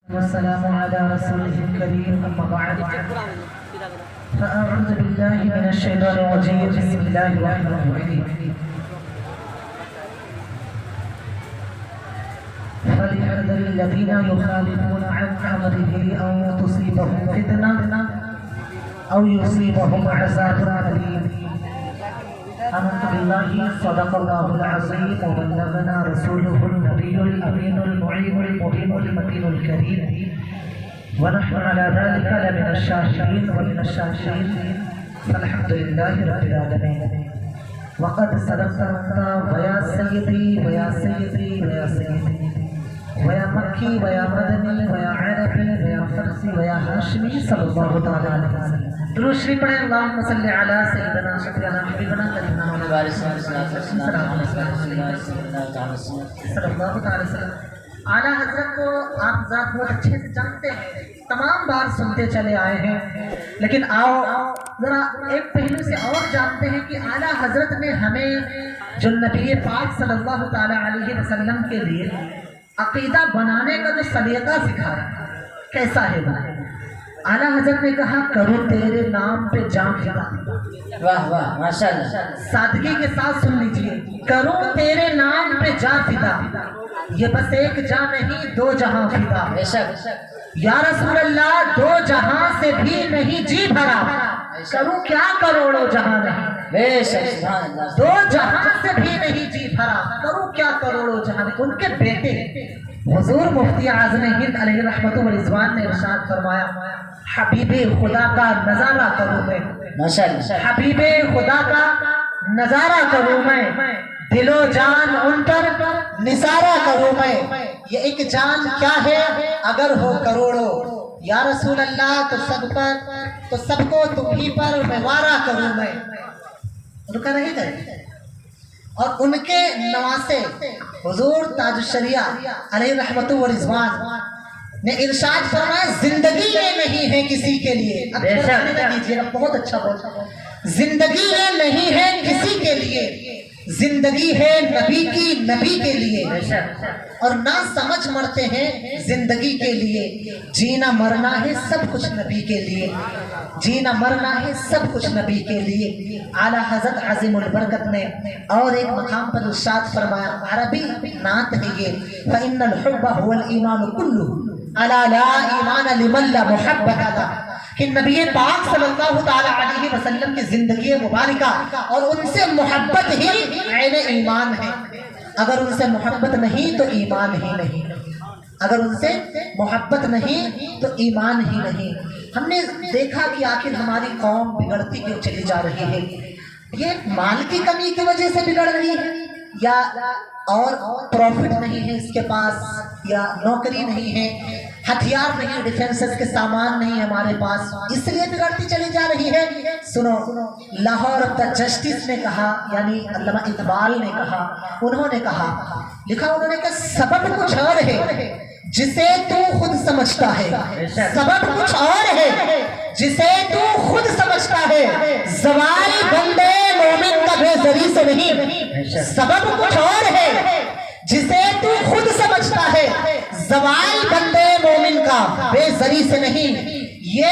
والسلام على رسوله الكريم أما بعد فأعوذ بالله من الشيطان الرجيم بسم الله الرحمن الرحيم فليحذر الذين يخالفون عن أمره أن تصيبهم فتنة أو يصيبهم عذاب أليم آمنت بالله صدق الله العظيم وبلغنا رسوله النبي الأمين المعين المبين المتين الكريم ونحن على ذلك لمن الشاهدين ومن الشاكرين فالحمد لله رب العالمين وقد صدقت أنت ويا سيدي ويا سيدي ويا سيدي ويا مكي ويا مدني ويا عربي ويا فارسي ويا هاشمي صلى الله تعالى عليه وسلم درود شریف پڑھیں اللهم صل على سيدنا شفيعنا حبيبنا كريمنا مولانا صلی اللہ تعالی وسلم. اعلیٰ حضرت کو آپ ذات بہت اچھے سے جانتے ہیں, تمام بار سنتے چلے آئے ہیں, لیکن آؤ ذرا ایک پہلو سے اور جانتے ہیں کہ اعلیٰ حضرت نے ہمیں جو نبی پاک صلی اللہ تعالی علیہ وسلم کے لیے عقیدہ بنانے کا جو سلیقہ سکھایا کیسا ہے وہ. اعلیٰ حضرت نے کہا کرو تیرے نام پہ جان فدا. واہ واہ ماشاءاللہ. سادگی کے ساتھ سن لیجئے, کرو تیرے نام پہ جان فدا, یہ بس ایک جان نہیں دو جہاں فدا. بے شک یا رسول اللہ دو جہاں سے بھی نہیں جی بھرا, کروں کیا کروڑوں جہاں نہیں. بے شک سبحان اللہ. دو جہاں سے بھی نہیں جی بھرا, کروں کیا کروڑوں جہاں نہیں. ان کے بیٹے حضور مفتی اعظم ہند علیہ رحمت و رضوان نے ارشاد فرمایا حبیب خدا کا نظارہ کروں میں, ماشاءاللہ. حبیب خدا کا نظارہ کروں میں, دل و جان ان پر نثارہ کروں میں. یہ ایک جان کیا ہے اگر ہو کروڑوں, یا رسول اللہ تو سب کو تم ہی پر میں وارہ کروں میں. رکا نہیں گئے. اور ان کے نواسے حضور تاج الشریعہ علیہ رحمت و رضوان نے ارشاد فرمایا زندگی یہ نہیں ہے کسی کے لیے. اب بہت اچھا بولا, زندگی یہ نہیں ہے کسی کے لیے, زندگی ہے نبی کی نبی کے لیے. اور نہ سمجھ مرتے ہیں زندگی کے لیے, جینا مرنا ہے سب کچھ نبی کے لیے, جینا مرنا ہے سب کچھ نبی کے لیے. اعلیٰ حضرت عظیم البرکت نے اور ایک مقام پر ارشاد فرمایا, عربی نعت ہے یہ, فَإِنَّ الْحُبَّ هُوَ الْإِيمَانُ كُلُّهُ أَلَا لَا إِيمَانَ لِمَنْ لَا مُحَبَّةَ لَهُ. کہ نبی پاک صلی اللہ تعالی علیہ وسلم کی زندگی مبارکہ اور ان سے محبت ہی عین ایمان ہے. اگر ان سے محبت نہیں تو ایمان ہی نہیں, اگر ان سے محبت نہیں تو ایمان ہی نہیں. ہم نے دیکھا کہ آخر ہماری قوم بگڑتی کیوں چلی جا رہی ہے. یہ مال کی کمی کی وجہ سے بگڑ رہی ہے, یا اور پروفٹ نہیں ہے اس کے پاس, یا نوکری نہیں ہے, ہتھیار نہیں, ڈیفینسز کے سامان نہیں ہمارے پاس, اس لیے بگڑتی چلی جا رہی ہے. سنو, لاہور آف دا جسٹس نے کہا, یعنی علامہ اقبال نے کہا, انہوں نے کہا, لکھا انہوں نے کہ سبب کچھ اور ہے جسے تو خود سمجھتا ہے, سبب کچھ اور ہے جسے تو خود سمجھتا ہے, زوال بندے مومن کا بے زری سے نہیں. سبب کچھ اور ہے جسے تو خود سمجھتا ہے, زوال بندے مومن کا بے زری سے نہیں. یہ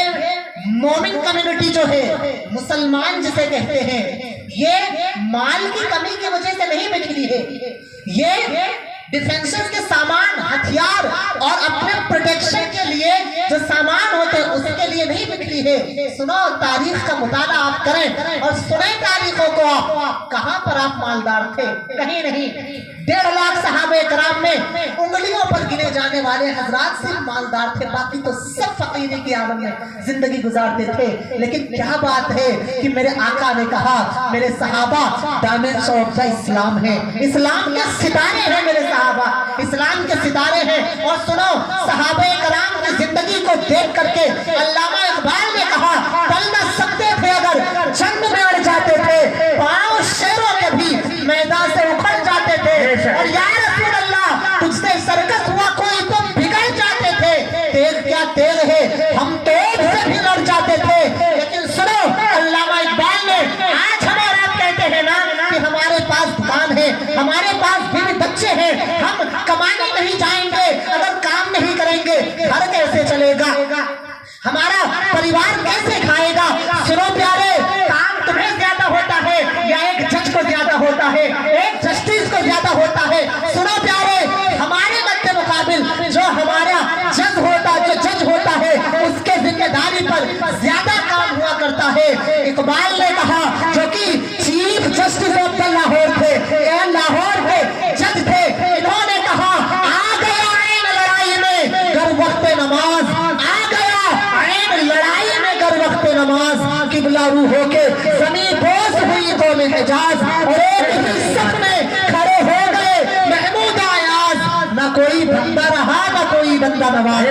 مومن کمیونٹی جو ہے, مسلمان جسے کہتے ہیں, یہ مال کی کمی کی وجہ سے نہیں بکھری ہے, یہ ڈیفینسز کے سامان, ہتھیار اور اپنے پروٹیکشن کے لیے جو سامان ہوتے ہیں اس کے لیے نہیں بکھری ہے. سنو, تاریخ کا مطالعہ آپ کریں اور سنیں تاریخوں کو آپ, کہاں پر آپ مالدار تھے, کہیں نہیں. 1.5 لاکھ صحابہ کرام میں انگلیوں پر گنے جانے والے حضرات صرف مالدار تھے, باقی تو سب فقیری کی عالم میں زندگی گزارتے تھے. لیکن کیا بات ہے کہ میرے آقا نے کہا میرے صحابہ ڈائمنڈز آف دا اسلام ہیں, اسلام کے ستارے ہیں میرے صحابہ, اسلام کے ستارے ہیں. اور سنو, صحابہ کرام کی زندگی کو دیکھ کر کے علامہ اقبال نے کہا پل نہ سکتے تھے اگر جنگ میں اڑ جاتے تھے, پاؤں شیروں کے بھی میدان سے اکھڑ جاتے تھے. اور یا رسول اللہ تجھ سے سرکس ہوا کوئی تم بگڑ جاتے تھے, تیغ کیا تیغ ہے ہم توپ سے بھی لڑ جاتے تھے. لیکن سنو, علامہ اقبال نے آج ہمارے آپ کہتے ہیں نا کہ ہمارے پاس دکان ہے, ہمارے پاس بیوی بچے ہیں, ہم کمانے نہیں جائیں گے اگر کام نہیں کریں گے, گھر इकबाल ने कहा, जो कि chief justice of the Lahore थे, लाहौर के जज थे, इन्होंने कहा आ गया ऐन लड़ाई में गर वक्त नमाज, आ गया ऐन लड़ाई में गर वक्त नमाज, किबला रू होके जमीन बोस हुई तो में हिजाज, और एक ही सफ में खड़े हो गए महमूद आयाज, न कोई बंदा रहा न कोई बंदा नवाज,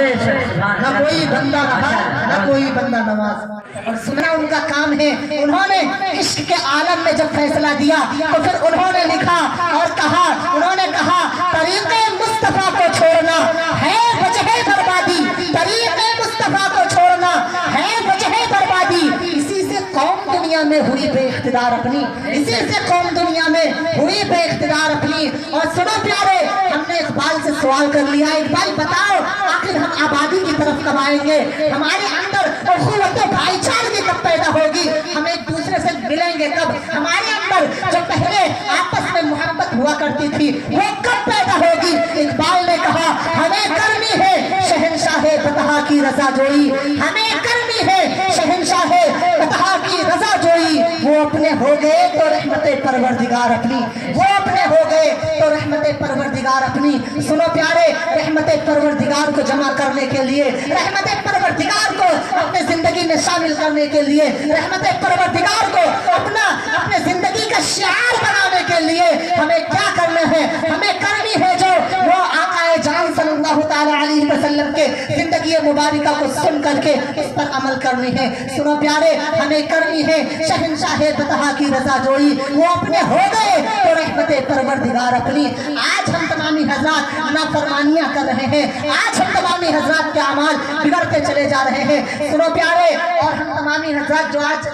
न कोई बंदा रहा न कोई बंदा नवाज। और सुनना उनका काम है। उन्होंने इश्क के आलम में जब फैसला दिया तो फिर उन्होंने लिखा और कहा, उन्होंने कहा तरीक़े मुस्तफा को छोड़ना है वजह बर्बादी, तरीक़े मुस्तफा को छोड़ना है वजह बर्बादी, इसी से कौम दुनिया में हुई बेइख्तिदार अपनी, इसी से कौम दुनिया में हुई बेइख्तिदार अपनी। और सुनो प्यारे, हमने इकबाल से सवाल कर लिया, इकबाल बताओ आखिर हम आबादी की तरफ कब आएंगे, हमारे अंदर उखुवत भाईचारगी कब पैदा होगी, हम एक दूसरे से मिलेंगे कब, हमारे अंदर जो पहले आपस में मोहब्बत हुआ करती थी वो कब पैदा होगी। इकबाल ने कहा हमें करनी है शहंशाह फतह की रजा जोई, हमें करनी है शहंशाह फतह की रजा जोई, वो अपने हो गए तो रहमत परवरदिगार अपनी, वो अपने हो गए तो रहमत परवरदिगार अपनी। सुनो प्यारे, रहमत परवरदिगार को जमा करने के लिए, रहमत परवरदिगार को अपने जिंदगी में शामिल करने के लिए, रहमत परवरदिगार को अपने जिंदगी का शिआर बनाने के लिए हमें क्या करना है, हमें करनी है जो वो आकाए जान सल्लल्लाहु तआला अलैहि वसल्लम के जिंदगी मुबारका को सुन करके उस पर अमल करनी है। सुनो प्यारे, हमें करनी है शहंशाह फतह की रजा जोई, वो अपने हो गए तो रहमत परवरदिगार अपनी। आज हम तमामी हजरात नाफरमानियां कर रहे हैं, आज हम तमामी हजरात के अमाल बिगड़ते चले जा रहे हैं। सुनो प्यारे, और हम तमामी हजरात जो आज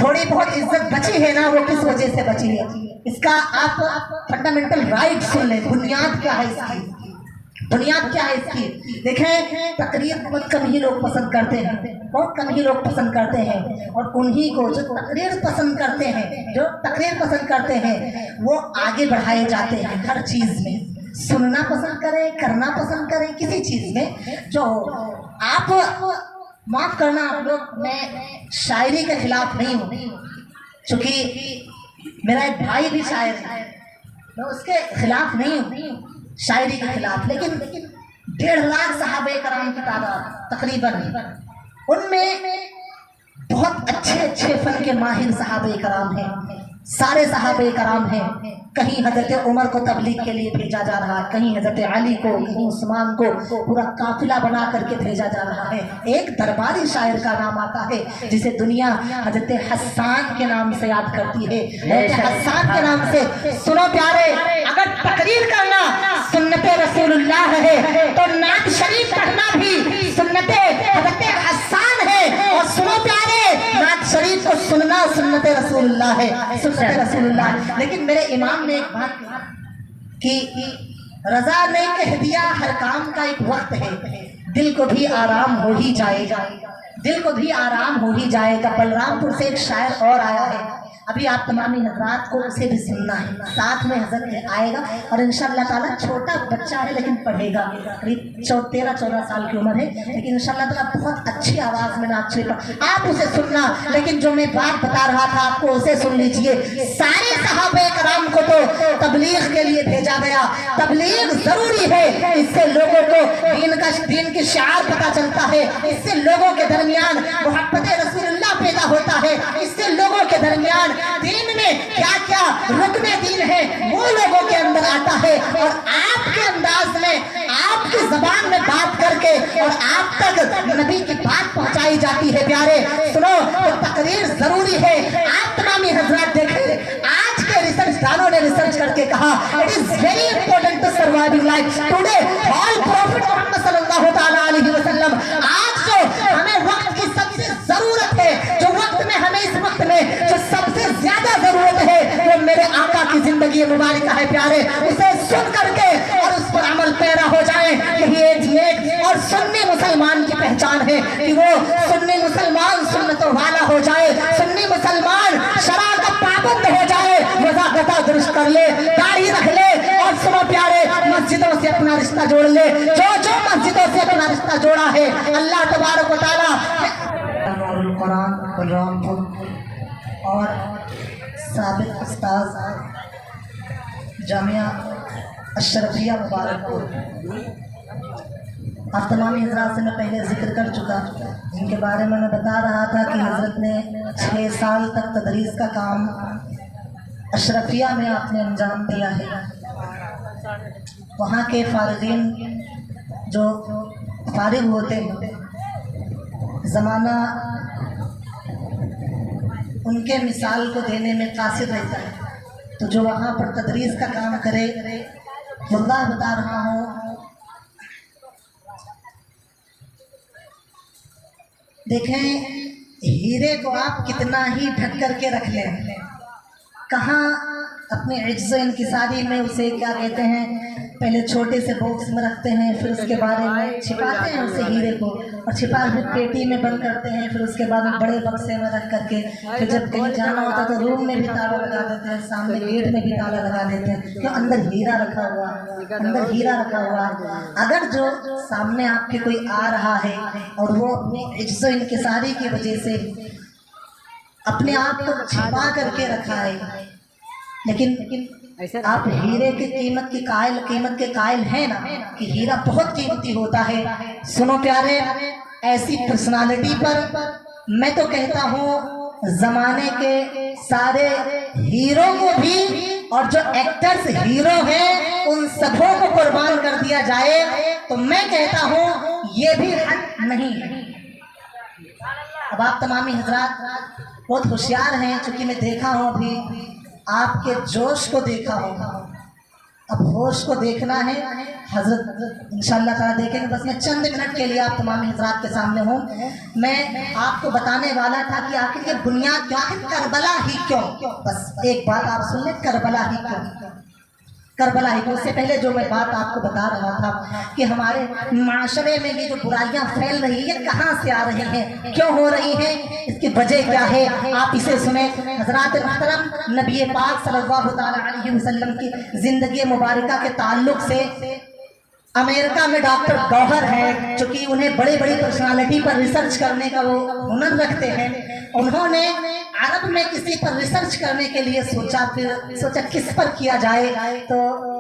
थोड़ी बहुत इज्जत बची है ना, वो किस वजह से बची है, इसका आप फंडामेंटल राइट सुन लें। बुनियाद क्या है इसकी, बुनियाद क्या है इसकी? देखें, तकरीर बहुत कम ही लोग पसंद करते हैं, बहुत कम ही लोग पसंद करते हैं, और उन्हीं को जो तकरीर पसंद करते हैं, जो तकरीर पसंद करते हैं वो आगे बढ़ाए जाते हैं हर चीज़ में। सुनना पसंद करें, करना पसंद करें, किसी चीज़ में जो आप माफ़ करना आप लोग, मैं शायरी के खिलाफ नहीं हूँ, चूँकि मेरा एक भाई भी शायर है, मैं उसके खिलाफ नहीं हूँ शायरी के खिलाफ, लेकिन 1.5 लाख सहाबे कराम की तादाद तकरीबन, उनमें बहुत अच्छे अच्छे फन के माहिर सहाबे कराम हैं, सारे सहाबे कराम हैं। कहीं हजरत उमर को तबलीग के लिए भेजा जा रहा है, कहीं हजरत अली को, कहीं उस्मान को, पूरा काफिला बना करके भेजा जा रहा है। एक दरबारी शायर का नाम आता है जिसे दुनिया हजरत हस्सान के नाम से याद करती है, हजरत हस्सान के नाम से। सुनो प्यारे, अगर तकरीर करना सुन्नते रसूलुल्लाह है तो नात शरीफ पढ़ना भी सुन्नते हजरत हस्सान है। और सुनो प्यारे, नात शरीफ को सुनना सुन्नते रसूलुल्लाह है, सुन्नते रसूलुल्लाह। लेकिन मेरे इमाम ने एक बात कि रजा ने कह दिया हर काम का एक वक्त है, दिल को भी आराम हो ही जाएगा, दिल को भी आराम हो ही जाएगा। बलरामपुर से एक शायर और आया है, अभी आप तमामी हजरात को उसे भी सुनना है, साथ में हजरत आएगा और इंशाअल्लाह ताला छोटा बच्चा है लेकिन पढ़ेगा, करीब 13-14 साल की उम्र है, लेकिन इंशाअल्लाह ताला बहुत अच्छी आवाज़ में नाच लेगा, आप उसे सुनना। लेकिन जो मैं बात बता रहा था आपको उसे सुन लीजिए। सारे सहाबे कराम को तो तबलीग के लिए भेजा गया, तबलीग जरूरी है, इससे लोगों को दीन की शिआर पता चलता है, इससे लोगों के दरमियान मोहब्बत रसूलुल्लाह पैदा होता है, इससे लोगों के दरमियान दीन में क्या क्या रुकने दीन है वो लोगों के अंदर आता है। और आपके अंदाज में, आपकी जबान में बात करके और आप तक नबी की बात पहुंचाई जाती है। प्यारे सुनो, तो तकरीर जरूरी है। आप तमामी हजरात देखें, आज के रिसर्चदानों ने रिसर्च करके कहा it is very important to surviving life today all prophet Mohammad सल्लल्लाहु तआला अलैहि वसल्लम। आज जो हमें वक्त की सबसे जरूरत है, जो वक्त में हमें इस वक्त में जो सबसे ज्यादा जरूरत है वो मेरे आका की जिंदगी मुबारक है। प्यारे उसे सुन करके और उस पर अमल पैरा हो जाए, यही एक नेक और सुन्नी मुसलमान की पहचान है कि वो सुन्नी मुसलमान सुन्नतों वाला हो जाए, सुन्नी मुसलमान शरा का पाबंद हो जाए, वज़ाक़ता दुरुस्त कर ले, दाढ़ी रख ले और सुनो प्यारे मस्जिदों से अपना रिश्ता जोड़ ले। जो जो मस्जिदों से अपना रिश्ता जोड़ा है अल्लाह तबारक व तआला। اور سابق استاذ جامعہ اشرفیہ مبارکپور، آپ تمام حضرات سے میں پہلے ذکر کر چکا، جن کے بارے میں بتا رہا تھا کہ حضرت نے 6 سال تک تدریس کا کام اشرفیہ میں آپ نے انجام دیا ہے۔ وہاں کے فارغین جو فارغ ہوتے ہیں، زمانہ ان کے مثال کو دینے میں قاصر رہتا ہے، تو جو وہاں پر تدریس کا کام کرے، واللہ بتا رہا ہوں، دیکھیں ہیرے کو آپ کتنا ہی ڈھک کر کے رکھ لیں، کہاں اپنے عجز و انکساری میں اسے کیا کہتے ہیں، پہلے چھوٹے سے باکس میں رکھتے ہیں، پھر اس کے بارے میں چھپاتے ہیں اسے ہیرے کو، اور چھپا کے پیٹی میں بند کرتے ہیں، پھر اس کے بعد بڑے بکسے میں رکھ کر کے پھر جب کہیں جانا ہوتا تو روم میں بھی تالا لگا دیتے ہیں، سامنے گیٹ میں بھی تالا لگا دیتے ہیں، کہ اندر ہیرا رکھا ہوا، اندر ہیرا رکھا ہوا۔ اگر جو سامنے آپ کے کوئی آ رہا ہے اور وہ اپنی عجز و انکساری کی وجہ سے اپنے آپ کو چھپا کر کے رکھا ہے، لیکن آپ ہیرے کی قیمت کے قائل ہیں نا، کہ ہیرا بہت قیمتی ہوتا ہے۔ سنو پیارے، ایسی پرسنالٹی پر میں تو کہتا ہوں زمانے کے سارے ہیرو کو بھی، اور جو ایکٹرز ہیرو ہیں ان سبوں کو قربان کر دیا جائے تو میں کہتا ہوں یہ بھی حق نہیں ہے۔ اب آپ تمامی حضرات بہت ہوشیار ہیں، چونکہ میں دیکھا ہوں ابھی آپ کے جوش کو دیکھا ہوگا، اب ہوش کو دیکھنا ہے، حضرت انشاءاللہ تعالیٰ دیکھیں گے۔ بس میں چند منٹ کے لیے آپ تمام حضرات کے سامنے ہوں، میں آپ کو بتانے والا تھا کہ آخر یہ بنیاد کیا ہے، کربلا ہی کیوں؟ بس ایک بات آپ سن لیں، کربلا ہی کیوں، کربلا ہی کیوں۔ اس سے پہلے جو میں بات آپ کو بتا رہا تھا کہ ہمارے معاشرے میں یہ جو برائیاں پھیل رہی ہیں کہاں سے آ رہی ہیں، کیوں ہو رہی ہیں، اس کی وجہ کیا ہے، آپ اسے سنیں۔ حضرات محترم، نبی پاک صلی اللہ تعالیٰ علیہ وسلم کی زندگی مبارکہ کے تعلق سے امریکہ میں ڈاکٹر گوہر ہے، چونکہ انہیں بڑی بڑی پرسنالٹی پر ریسرچ کرنے کا وہ ہنر رکھتے ہیں، انہوں نے عرب میں کسی پر ریسرچ کرنے کے لیے سوچا کس پر کیا جائے، تو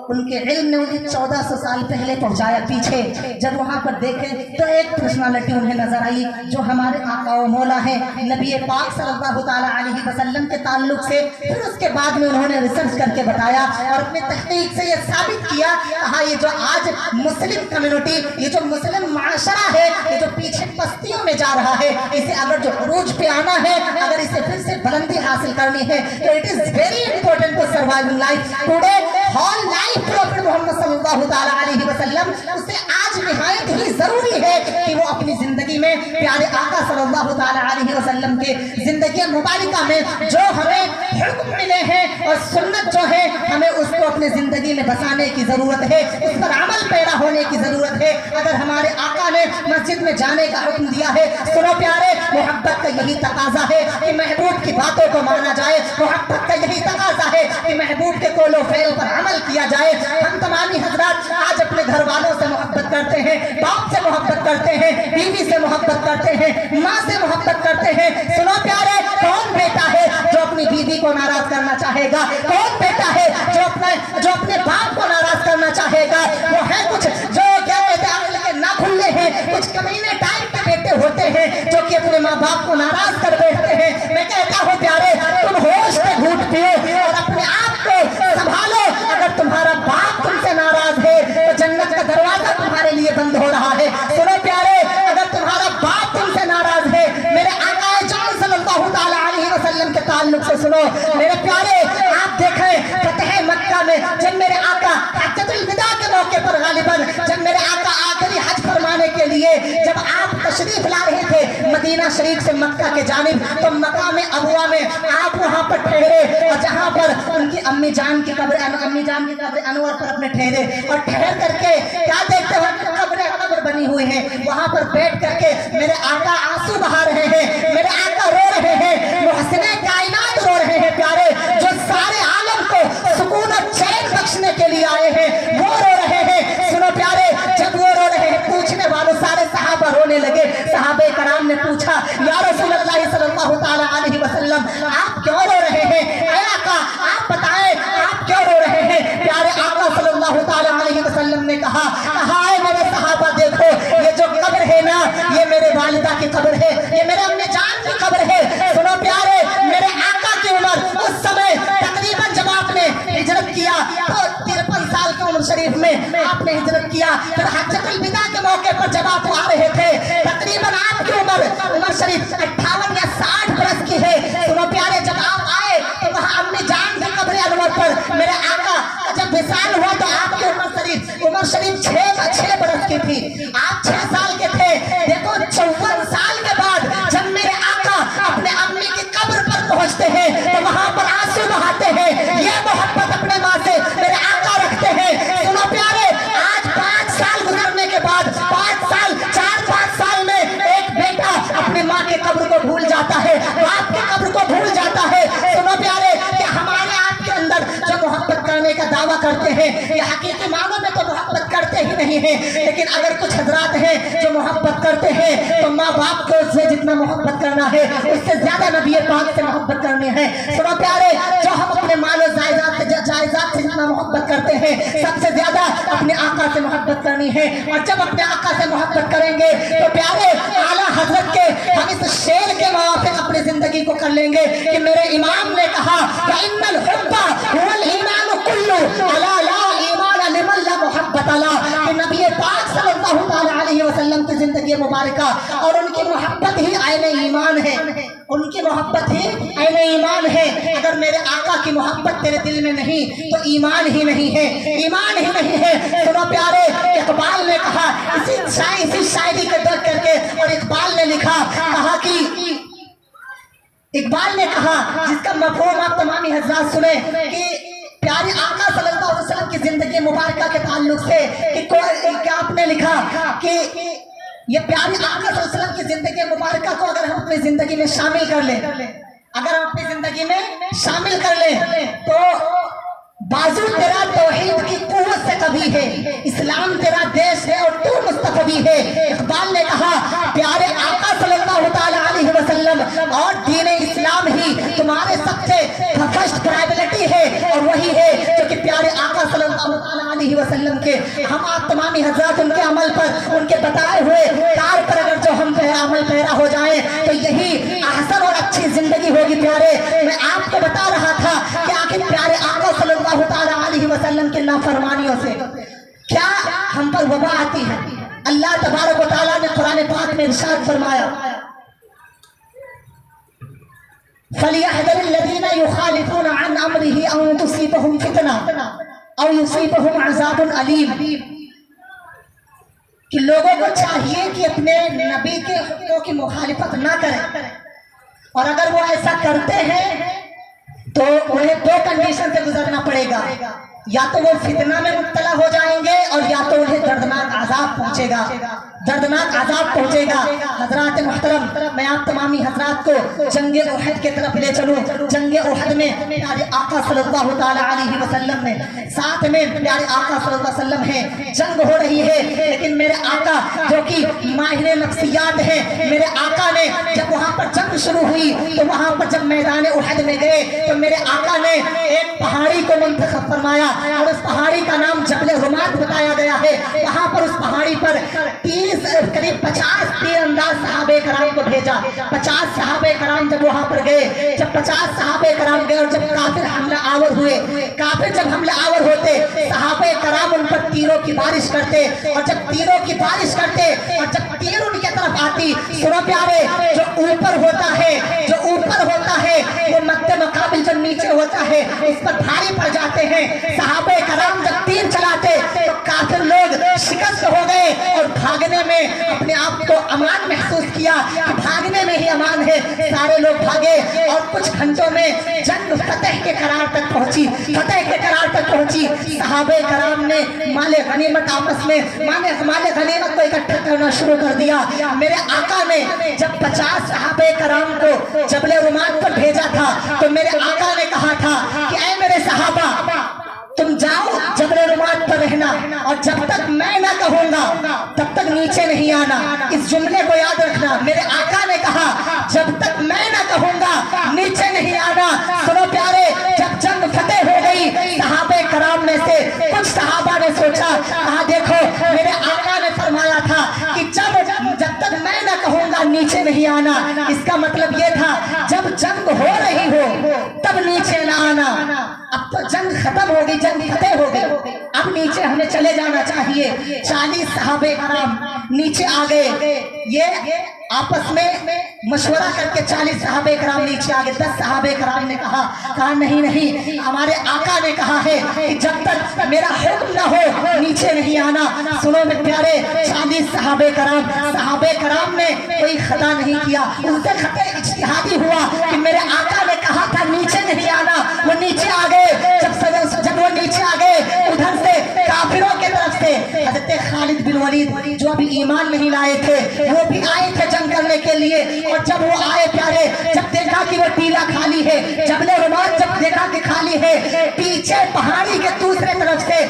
ان کے علم نے انہیں 1400 سال پہلے پہنچایا پیچھے۔ جب وہاں پر دیکھیں تو ایک پرسنالٹی انہیں نظر آئی جو ہمارے آقا و مولا ہیں نبی پاک صلی اللہ تعالیٰ علیہ وسلم کے تعلق سے۔ پھر اس کے بعد میں انہوں نے ریسرچ کر کے بتایا اور اپنے تحقیق سے یہ ثابت کیا، کہا یہ جو آج مسلم کمیونٹی، یہ جو مسلم معاشرہ ہے، یہ جو پیچھے پستیوں میں جا رہا ہے، اسے اگر جو عروج پہ آنا ہے، اگر اسے پھر سے بلندی حاصل کرنی ہے تو it is very important to survive in life. Today, whole life Prophet محمد صلی اللہ تعالیٰ علیہ وسلم، اسے آج نہایت ہی ضروری ہے کہ وہ اپنی زندگی میں پیارے آقا صلی اللہ تعالیٰ علیہ وسلم کے زندگی مبارکہ میں جو ہمیں حکم ملے ہیں اور سنت جو ہے ہمیں اس کو اپنے زندگی میں بسانے کی ضرورت ہے، اس پر عمل پیرا ہونے کی ضرورت ہے۔ اگر ہمارے آقا نے مسجد میں جانے کا حکم دیا ہے، سنو پیارے، محبت کا یہی تقاضا ہے کہ محبوب کی باتوں کو مانا جائے، محبت کا یہی تقاضا ہے کہ محبوب کے قول و فعل پر عمل کیا جائے۔ ہم تمامی حضرات آج اپنے گھر والوں سے محبت کرتے ہیں، باپ سے محبت کرتے ہیں، بیوی سے محبت کرتے ہیں، ماں سے محبت کرتے ہیں۔ سنو پیارے، کون بیٹا ہے جو اپنی بیوی کو ناراض کرنا چاہے گا؟ کون بیٹا ہے جو اپنے باپ کو ناراض کرنا چاہے گا؟ وہ ہے کچھ جو کیا کہتے ہیں عقل کے نہ کھلے ہیں، کچھ کمینے ٹائپ کے بیٹے ہوتے ہیں جو کہ اپنے ماں باپ کو ناراض کر بیٹھتے ہیں۔ میں کہتا ہوں پیارے، تم ہوش کے گھونٹ پیو اور اپنے آپ کو سنبھالو۔ اگر تمہارا باپ تم سے ناراض ہے تو جنت کا دروازہ تمہارے لیے بند ہو رہا ہے۔ سنو پیارے، اگر تمہارا باپ تم سے ناراض ہے، میرے آقا جان صلی اللہ تعالیٰ علیہ وسلم کے تعلق سے سنو میرے پیارے، آپ دیکھیں فتح مکہ میں جب میرے آقا حجۃ الوداع کے موقع پر غالباً جب میرے آقا آخری حج فرمانے کے لیے جب آپ تشریف لا رہے تھے مدینہ شریف سے مکہ کے جانب، تو مقام ابوا میں آپ وہاں پر ٹھہرے اور جہاں پر ان کی امی جان کی قبر انور پر اپنے ٹھہرے اور ٹھہر کر کے کیا دیکھتے ہو، قبر بنی ہوئی ہے، وہاں پر بیٹھ کر کے میرے آقا آنسو بہا رہے ہیں، میرے آقا رو رہے ہیں، محسن کائنات رو رہے ہیں پیارے، جو سارے عالم کو سکون اور چین بخشنے کے لیے آئے ہیں، وہ رو رہے ہیں۔ سنو پیارے، جب وہ رو رہے ہیں پوچھنے والوں سارے صحابہ رونے لگے۔ صحابہ کرام نے پوچھا یا رسول اللہ صلی اللہ تعالیٰ علیہ وسلم آپ کیوں कहा है मेरे सहाबा देखो ये जो कब्र है ना ये मेरे वालिदा की कब्र है, ये मेरे अम्मी जान की कब्र है। सुनो प्यारे, मेरे आका की उम्र उस समय तकरीबन जब आपने हिजरत किया तो 53 साल की उम्र शरीफ में आपने हिजरत किया। फिर हज्जतुल विदा के मौके पर जब आप आ रहे थे तकरीबन आपकी उम्र शरीफ 58 या 60 बरस की है। सुनो प्यारे, जब आप आए तो वहाँ अम्मी जान की कब्र अनवर पर मेरे आका जब विशाल हुआ तो आपकी उम्र शरीफ 6 बरस की थी, आप 6 साल के थे। देखो 54 साल के बाद जब मेरे आका अपने अम्मी की कब्र पर पहुंचते हैं तो वहां पर आंसू बहाते हैं, ये मोहब्बत अपने माँ से मेरे आका रखते हैं। सुनो प्यारे, आज 5 साल गुजरने के बाद 4-5 साल में एक बेटा अपनी माँ के कब्र को भूल जाता है, बाप के कब्र को भूल जाता है। सुनो प्यारे, कि हमारे आपके अंदर जो मोहब्बत करने का दावा करते हैं ये हकीकी मानों में तो मोहब्बत करते ही नहीं है, लेकिन अगर कुछ हजरात हैं जो मोहब्बत करते हैं तो माँ बाप को उससे जितना मोहब्बत करना है उससे ज्यादा नबी पाक से मोहब्बत करनी है। सुनो प्यारे, जो हम अपने माल और जायदाद से जितना मोहब्बत करते हैं सबसे ज्यादा अपने आका से मोहब्बत करनी है। और जब अपने आका से मोहब्बत करेंगे तो प्यारे आला हजरत के हम इस शेर के मुवाफिक अपनी जिंदगी को कर लेंगे कि मेरे इमाम ने कहा इन्नल हुब्बा हुवल ईमान कुल्लु अला ला ईमान लिमन ला मुहब्बत अला, कि नबी पाक सल्लल्लाहु अलैहि वसल्लम की जिंदगी मुबारका और उनकी मोहब्बत ही आईने ईमान है, उनकी मोहब्बत ही आईने ईमान है। अगर मेरे आका की मोहब्बत तेरे दिल में नहीं तो ईमान ही नहीं है, ईमान ही नहीं है। सुनो प्यारे, इकबाल ने कहा इसी शायरी के दर्द करके, और इकबाल ने लिखा कहा कि इकबाल ने कहा जिसका मफहूम आप तमामी हजरात सुने कि प्यारे आका सल्लल्लाहु अलैहि वसल्लम की जिंदगी मुबारका के ताल्लुक से कि क्या आपने लिखा कि ये प्यारे आका सल्लल्लाहु अलैहि वसल्लम की जिंदगी मुबारका को अगर हम अपनी जिंदगी में शामिल कर लें, अगर हम अपनी जिंदगी में शामिल कर लें तो बाजू तेरा तौहीद की कुव्वत से कभी है, इस्लाम तेरा देश है और तू मुस्तफी है। इकबाल ने कहा प्यारे आका सल्लल्लाहु अलैहि वसल्लम और दीन इस्लाम ही तुम्हारे सबसे फर्स्ट प्रायोरिटी है, और वही है जो कि प्यारे आका सल्लल्लाहु अलैहि वसल्लम के हम आप तमामी हजरात उनके अमल पर, उनके बताए हुए कार पर अगर जो हम अमल पैरा हो जाए तो यही आसान और अच्छी जिंदगी होगी। प्यारे, मैं आपको बता रहा था कि आखिर प्यारे आका सल्लल्लाहु अलैहि वसल्लम के नाफरमानियों से क्या हम पर वबा आती है। अल्लाह तबारक व तआला ने कुरान पाक में इरशाद फरमाया फलियहज़रिल्लज़ीना युखालिफूना अन अम्रिही अन तुसीबहुम फितना औ युसीबहुम अज़ाबुन अलीम, कि लोगों को चाहिए कि अपने नबी के हुक्मों की मुखालिफत ना करें, और अगर वो ऐसा करते हैं तो उन्हें 2 कंडीशन से गुजरना पड़ेगा, या तो वो फितना में मुब्तला हो जाएंगे और या तो उन्हें दर्दनाक अजाब पहुंचेगा, दर्दनाक अजाब पहुंचेगा। हजरात मुहतरम, मैं आप तमामी हजरात को जंगे उहद के तरफ ले चलूं। जंगे उहद में प्यारे आका सल्लल्लाहु अलैहि वसल्लम ने साथ में प्यारे आका सल्लल्लाहु अलैहि वसल्लम है, जंग हो रही है, लेकिन मेरे आका जो कि माहिर नफ्सियात है, मेरे आका ने जब वहां पर जंग शुरू हुई तो वहां पर जब मैदान उहद में गए तो मेरे आका ने एक पहाड़ी को मुंतखब फरमाया और उस पहाड़ी का नाम जबल रुमात बताया गया है। वहां पर उस पहाड़ी पर करीब 50 तीरंदाज सहाबे कराम को भेजा। 50 सहाबे कराम जब वहां पर गए, जब 50 सहाबे कराम गए और जब काफिर हमला आवर हुए, काफिर जब हमला आवर होते सहाबे कराम उन पर तीरों की बारिश करते, और जब तीरों की बारिश करते और जब तीर उनके तरफ आती, सुनो प्यारे, जो ऊपर होता है, जो ऊपर होता है वो मद्दे मुकाबिल जो नीचे होता है उस पर भारी पड़ जाते हैं। सहाबे कराम जब तीर चलाते तो काफिर लोग शिकस्त हो गए और भागने में अपने आप को अमान महसूस किया कि भागने में ही अमान है। सारे लोग भागे और कुछ घंटों में जंग फतेह के करार तक पहुंची, फतेह के करार तक पहुंची। सहाबे कराम ने माले गनीमत आपस में माले गनीमत को इकट्ठा करना शुरू कर दिया। मेरे आका ने जब 50 सहाबे कराम को जबले रुमात पर भेजा था तो मेरे आका ने कहा था कि ऐ मेरे सहाबा, तुम जाओ जबल रुमात पर रहना और जब तक मैं ना कहूंगा तब तक नीचे नहीं आना। इस जुमले को याद रखना। मेरे आका ने कहा जब तक मैं ना कहूंगा नीचे नहीं आना। सुनो प्यारे, जब जंग फतेह हो गई सहाबे कराम में से कुछ सहाबा ने सोचा, कहा देखो मेरे आका ने फरमाया था कि जब तक मैं ना कहूँगा नीचे नहीं आना, इसका मतलब ये था जब जंग हो रही हो तब नीचे ना आना। अब तो जंग खत्म हो गई, जंग फतेह हो गई, अब नीचे हमें चले जाना चाहिए। 40 सहाबे कराम नीचे आ गए। ये आपस में मशवरा करके 40 सहाबे कराम नीचे आ गए। 10 सहाबे कराम ने कहा नहीं, हमारे आका ने कहा है कि जब तक मेरा हुक्म ना हो नीचे नहीं आना। सुनो मेरे प्यारे, 40 सहाबे कराम ने कोई खता नहीं किया, उनसे खता इज्तिहादी हुआ कि मेरे आका ने कहा था नीचे नहीं आना, वो नीचे आ गए। जब वो नीचे आ गए, उधर से काफिरों के तरफ से हजरत खालिद बिन वलीद जो अभी ईमान नहीं लाए थे वो भी आए थे जंग करने के लिए। और जब वो आए प्यारे, जब देखा कि वो टीला खाली है, जबले रुमाल जब देखा कि खाली है, पीछे पहाड़ी के दूसरे तरफ से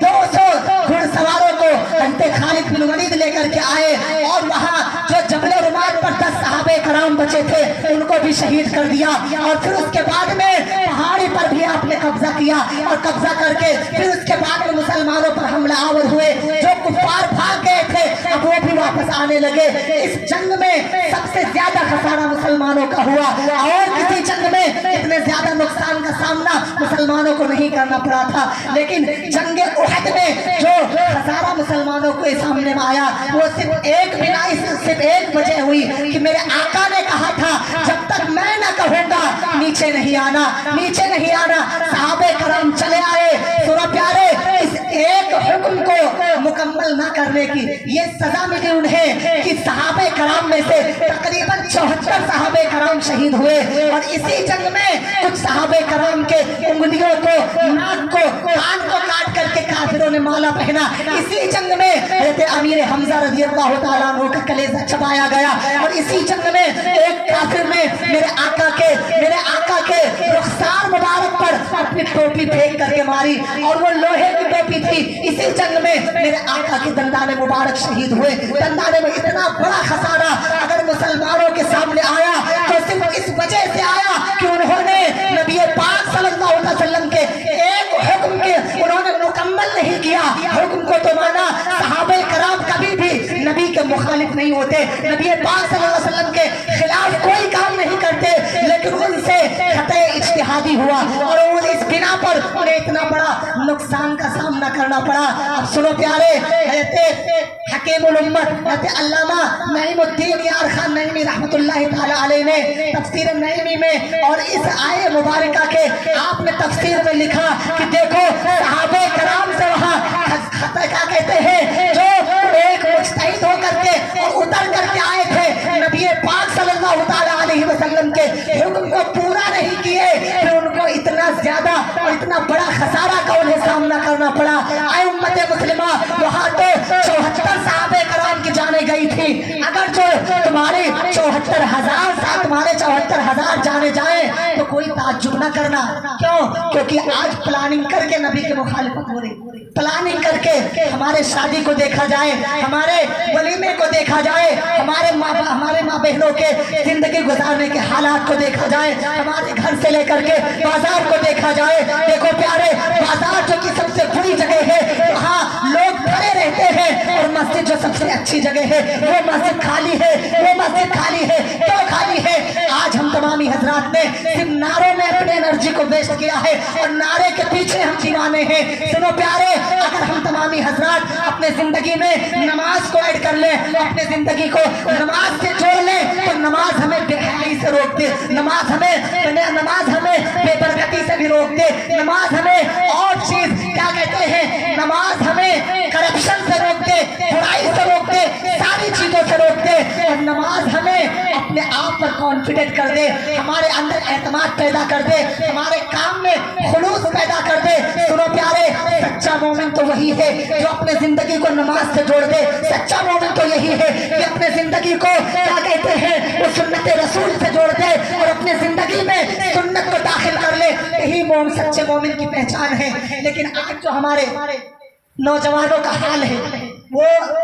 200 घुड़सवारों को हजरत खालिद बिन वलीद लेकर के आए और वहां जो जबले रुमाल पर 10 सहाबे कराम बचे थे उनको भी शहीद कर दिया। और फिर उसके बाद में पहाड़ी पर भी आपने कब्जा किया और कब्जा करके फिर उसके बाद में मुसलमानों पर हमला आवर हुए। जो कुफार भाग गए थे अब वो भी वापस आने लगे। इस जंग में सबसे ज्यादा खसारा मुसलमानों का हुआ और किसी जंग में इतने ज्यादा नुकसान का सामना मुसलमानों को नहीं करना पड़ा था। लेकिन जंगे उहद में जो खसारा मुसलमानों के सामने में आया वो सिर्फ एक बिनाई सिर्फ एक वजह हुई कि मेरे आका ने कहा था जब तक मैं ना कहूँगा नीचे नहीं आना, नीचे नहीं आना। सहाबे कराम चले आए। सुनो प्यारे, इस एक हुक्म को मुकम्मल ना करने की ये सजा मिली उन्हें कि सहाबे कराम में से तकरीबन 74 सहाबे कराम शहीद हुए। और इसी जंग में कुछ सहाबे कराम के उंगलियों को, नाक को, कान को काट करके काफिरों ने माला पहना। इसी जंग में हज़रत अमीर हमजा रज़ियल्लाहु ताला अन्हु का कलेजा चबाया गया। और इसी जंग में एक काफिर ने मेरे आका के रुखसार मुबारक पर अपनी टोपी फेंक करके मारी और वो लोहे की टोपी थी। इसी जंग में मेरे आका के दंदाने मुबारक शहीद हुए। दंदाने में इतना बड़ा खसारा अगर मुसलमानों के सामने आया तो सिर्फ इस वजह से आया कि उन्होंने नबी पाक सल्लल्लाहु अलैहि वसल्लम के एक हुक्म के उन्होंने मुकम्मल नहीं किया। हुक्म को तो माना। सहाबे कराम कभी भी नबी के मुखालिफ नहीं होते, नबी पाक सल्लल्लाहु अलैहि वसल्लम के खिलाफ कोई काम नहीं करते, लेकिन उनसे खता इज्तिहादी हुआ और इस बिना पर उन्हें इतना बड़ा नुकसान का सामना करना पड़ा। अब सुनो प्यारे, हकीमुल उम्मत हज़रत अल्लामा नईमुद्दीन यार खान नईमी रहमतुल्लाहि ताला अलैह ने तफसीर नईमी में और इस आये मुबारका के आपने तफसीर में लिखा कि देखो सहाबे कराम से वहाँ खता क्या कहते हैं जो एक मुज्तहिद होकर के और उतर करके आए थे नबी पाक सल्लल्लाहु ताला अलैहि वसल्लम के हुक्म को पूरा नहीं किए, फिर उनको इतना ज्यादा और इतना बड़ा खसारा का उन्हें सामना करना पड़ा। आए उम्मत मुस्लिमा, वहाँ तो 74 सहाबे कराम की जाने गई थी। अगर जो तुम्हारे 74,000 जाने जाए तो कोई ताज्जुब ना करना। क्यों? क्योंकि आज प्लानिंग करके नबी के मुखालिफत हो रही, प्लानिंग करके हमारे शादी को देखा जाए, हमारे वलीमे को देखा जाए, हमारे माँ बहनों के जिंदगी गुजारने के हालात को देखा जाए, हमारे घर से लेकर के बाजार को देखा जाए। देखो प्यारे, बाजार जो कि सबसे बुरी जगह है वहाँ लोग खड़े रहते हैं और मस्जिद जो सबसे अच्छी जगह है वो मस्जिद खाली है, वो मस्जिद खाली है। क्यों खाली है? आज हम तमामी हजरात ने सिर्फ नारों में अपने एनर्जी को वेस्ट किया है और नारे के पीछे हम दीवाने हैं। सुनो प्यारे, अगर हम तमामी हजरात अपने जिंदगी में नमाज को ऐड कर लें, अपने जिंदगी को नमाज से जोड़ लें तो नमाज हमें बेहयाई से रोक दे, नमाज हमें बेबरकती से भी रोक दे, नमाज हमें और चीज क्या कहते हैं, नमाज हमें करप्शन से रोक दे, बुराई से रोक दे, सारी चीजों से रोक दे। और नमाज हमें अपने आप पर कॉन्फिडेंट कर दे, हमारे अंदर एतमाद पैदा कर दे, हमारे काम में खुलूस पैदा कर दे। सुनो प्यारे, सच्चा मोमिन तो वही है जो अपने जिंदगी को नमाज से जोड़ दे। सच्चा मोमिन तो यही है कि अपने जिंदगी को क्या कहते हैं वो सुन्नत रसूल से जोड़ दे और अपने जिंदगी में सुन्नत को दाखिल कर ले। यही सच्चे मोमिन की पहचान है। लेकिन आज जो हमारे नौजवानों का हाल है, وہ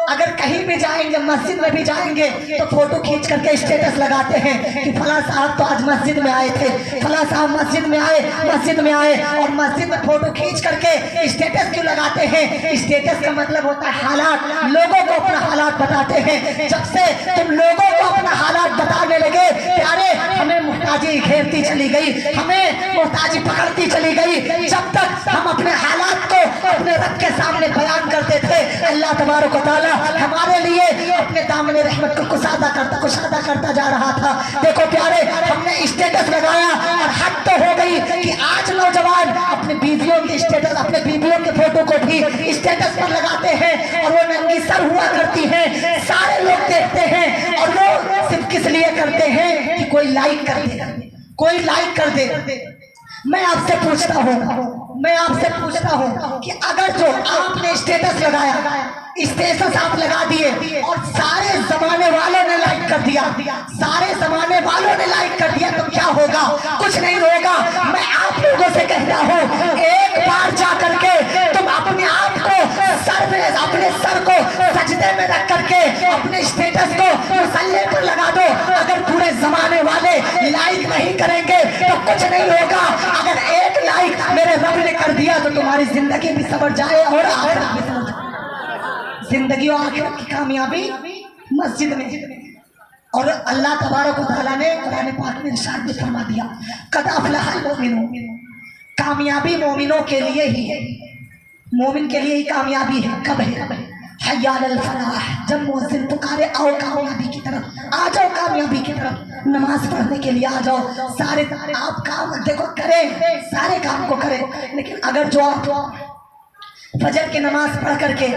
اگر کہیں بھی جائیں گے مسجد میں بھی جائیں گے تو فوٹو کھینچ کر کے اسٹیٹس لگاتے ہیں کہ فلاں صاحب تو آج مسجد میں آئے تھے، فلاں صاحب مسجد میں آئے اور مسجد میں فوٹو کھینچ کر کے اسٹیٹس کیوں لگاتے ہیں؟ اسٹیٹس کا مطلب ہوتا ہے حالات، لوگوں کو اپنا حالات بتاتے ہیں۔ جب سے تم لوگوں کو اپنا حالات بتانے لگے پیارے، ہمیں محتاجی گھیرتی چلی گئی، ہمیں محتاجی پکڑتی چلی گئی۔ جب تک ہم اپنے حالات کو اپنے رب کے سامنے بیان کرتے تھے، اللہ تبارک و تعالیٰ ہمارے لیے اپنے دامن رحمت کو کشادہ کرتا جا رہا تھا۔ دیکھو پیارے، ہم نے اسٹیٹس لگایا اور حد تو ہو گئی کہ آج نوجوان اپنے بیویوں کے اسٹیٹس، اپنے بیویوں کے فوٹو کو بھی اسٹیٹس پر لگاتے ہیں اور وہ ننگی سر ہوا کرتی ہیں، سارے لوگ دیکھتے ہیں اور وہ صرف کس لیے کرتے ہیں کہ کوئی لائک کر دے۔ میں آپ سے پوچھتا ہوں کہ اگر جو آپ نے اسٹیٹس لگایا، اسٹیٹس آپ لگا دیے اور سارے زمانے والوں نے لائک کر دیا، تو کیا ہوگا؟ کچھ نہیں ہوگا۔ میں آپ لوگوں سے کہتا ہوں، ایک بار جا کر کے تم اپنے آپ کو اپنے سر کو سجدے میں رکھ کر کے اپنے اسٹیٹس کو مصلی پر لگا دو۔ اگر پورے زمانے والے لائک نہیں کریں گے تو کچھ نہیں ہوگا۔ اگر ایک لائک میرے رب نے کر دیا تو تمہاری زندگی بھی سنور جائے اور آخرت بھی سنور جائے۔ زندگی و آخرت کی کامیابی مسجد میں۔ اور اللہ تبارک و تعالیٰ نے قرآن پاک میں ارشاد بھی فرما دیا، قد افلح المؤمنون، کامیابی مومنوں کے لیے ہی ہے، مومن کے لیے ہی کامیابی ہے۔ کب ہے؟ حی علی الفلاح، جب مؤذن پکارے آؤ کامیابی کی طرف، آ جاؤ کامیابی کی طرف، نماز پڑھنے کے لیے آ جاؤ۔ سارے آپ کام دیکھو کریں، سارے کام کو کریں، لیکن اگر جو آپ فجر کی نماز پڑھ کر کے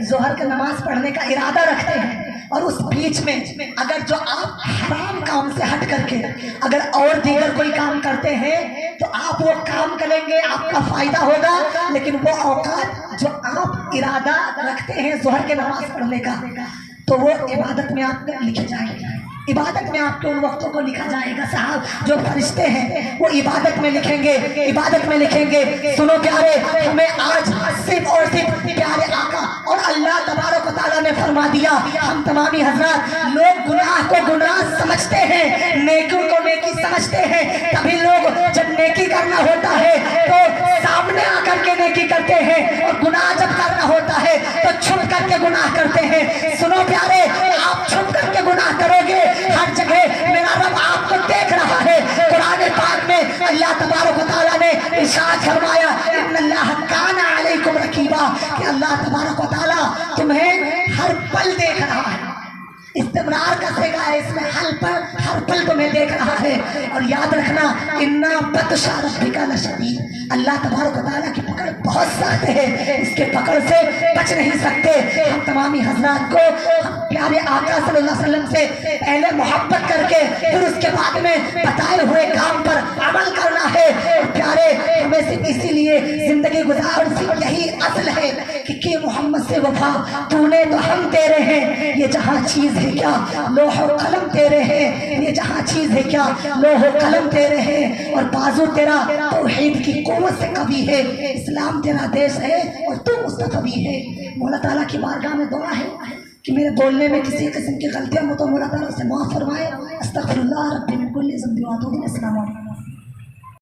ظہر کی نماز پڑھنے کا ارادہ رکھتے ہیں اور اس بیچ میں اگر جو آپ حرام کام سے ہٹ کر کے اگر اور دیگر کوئی کام کرتے ہیں تو آپ وہ کام کریں گے، آپ کا فائدہ ہوگا، لیکن وہ اوقات جو آپ ارادہ رکھتے ہیں ظہر کی نماز پڑھنے کا تو وہ عبادت میں آپ لکھے جائیں گے، عبادت میں آپ کے ان وقتوں کو لکھا جائے گا۔ صاحب جو فرشتے ہیں وہ عبادت میں لکھیں گے۔ سنو پیارے، ہمیں آج صرف اور صرف پیارے آقا اور اللہ تبارک و تعالیٰ نے فرما دیا، ہم تمامی حضرات، لوگ گناہ کو گناہ سمجھتے ہیں، نیکی کو نیکی سمجھتے ہیں، تبھی لوگ جب نیکی کرنا ہوتا ہے تو سامنے آ کر کے نیکی کرتے ہیں اور گناہ جب کرنا ہوتا ہے تو چھپ کر کے گناہ کرتے ہیں۔ سنو پیارے، آپ چھپ کر کے گناہ کرو گے، ہر جگہ میرا رب آپ کو دیکھ رہا ہے۔ قرآن پاک میں اللہ تبارک و تعالیٰ نے ارشاد فرمایا، ان اللہ کان علیکم رقیبا، کہ اللہ تبارک و تعالیٰ تمہیں ہر پل دیکھ رہا ہے۔ استمرار کا صیغہ ہے اس میں، ہر پل تمہیں دیکھ رہا ہے۔ اور یاد رکھنا، انا بطش ربک لشدید، اللہ تبارک و تعالیٰ کی پکڑ بہت سخت ہے، اس کے پکڑ سے بچ نہیں سکتے۔ ہم تمامی حضرات کو پیارے آقا صلی اللہ علیہ وسلم سے پہلے محبت کر کے پھر اس کے بعد میں بتائے ہوئے کام پر عمل کرنا ہے۔ اور پیارے، ہمیں صرف اسی لیے زندگی گزار، صرف یہی اصل ہے کہ محمد سے وفا، تو نے تو ہم تیرے ہیں، یہ جہاں چیز ہے کیا لوح و قلم تیرے ہیں، یہ جہاں چیز ہے کیا لوح و قلم تیرے ہیں، اور بازو تیرا توحید کی قوت سے قوی ہے، اسلام تیرا دیش ہے اور تو مصطفی ہے۔ مولا تعالیٰ کی بارگاہ میں دعا ہے کہ میرے بولنے میں کسی قسم کی غلطیاں ہو تو مولا تعالیٰ سے معاف فرمائے۔ استغفر اللہ ربی من کل ذنب و اتوب الیہ۔ السلام علیکم۔